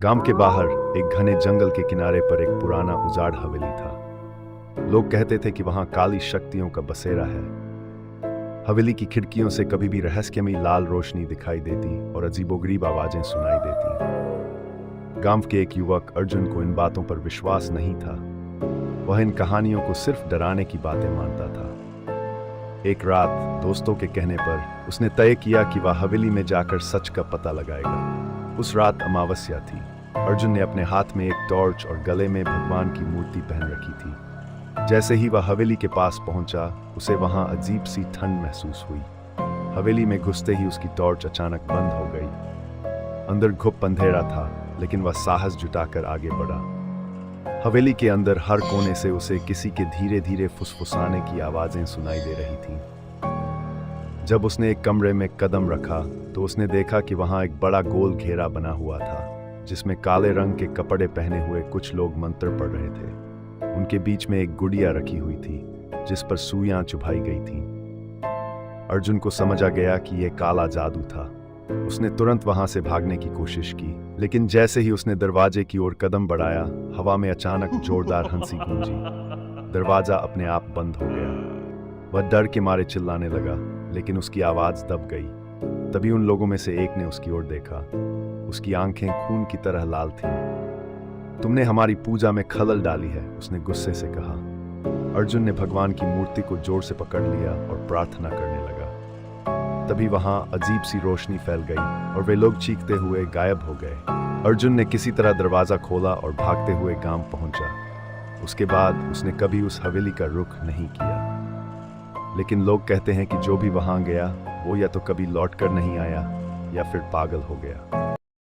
गांव के बाहर एक घने जंगल के किनारे पर एक पुराना उजाड़ हवेली था। लोग कहते थे कि वहां काली शक्तियों का बसेरा है। हवेली की खिड़कियों से कभी भी रहस्यमयी लाल रोशनी दिखाई देती और अजीबोगरीब आवाजें सुनाई देती। गांव के एक युवक अर्जुन को इन बातों पर विश्वास नहीं था। वह इन कहानियों को सिर्फ डराने की बातें मानता था। एक रात दोस्तों के कहने पर उसने तय किया कि वह हवेली में जाकर सच का पता लगाएगा। उस रात अमावस्या थी। अर्जुन ने अपने हाथ में एक टॉर्च और गले में भगवान की मूर्ति पहन रखी थी। जैसे ही वह हवेली के पास पहुंचा, उसे वहां अजीब सी ठंड महसूस हुई। हवेली में घुसते ही उसकी टॉर्च अचानक बंद हो गई। अंदर घुप अंधेरा था, लेकिन वह साहस जुटाकर आगे बढ़ा। हवेली के अंदर हर कोने से उसे किसी के धीरे धीरे फुसफुसाने की आवाजें सुनाई दे रही थीं। जब उसने एक कमरे में कदम रखा तो उसने देखा कि वहां एक बड़ा गोल घेरा बना हुआ था, जिसमें काले रंग के कपड़े पहने हुए कुछ लोग मंत्र पढ़ रहे थे। उनके बीच में एक गुड़िया रखी हुई थी, जिस पर सुइयां चुभाई गई थीं। अर्जुन को समझ आ गया कि यह काला जादू था। उसने तुरंत वहां से भागने की कोशिश की, लेकिन जैसे ही उसने दरवाजे की ओर कदम बढ़ाया, हवा में अचानक जोरदार हंसी गूंजी। दरवाजा अपने आप बंद हो गया। वह डर के मारे चिल्लाने लगा, लेकिन उसकी आवाज दब गई। तभी उन लोगों में से एक ने उसकी ओर देखा। उसकी आंखें खून की तरह लाल थीं। तुमने हमारी पूजा में खलल डाली है, उसने गुस्से से कहा। अर्जुन ने भगवान की मूर्ति को जोर से पकड़ लिया और प्रार्थना करने लगा। तभी वहां अजीब सी रोशनी फैल गई और वे लोग चीखते हुए गायब हो गए। अर्जुन ने किसी तरह दरवाजा खोला और भागते हुए गांव पहुंचा। उसके बाद उसने कभी उस हवेली का रुख नहीं किया। लेकिन लोग कहते हैं कि जो भी वहां गया, वो या तो कभी लौट कर नहीं आया या फिर पागल हो गया।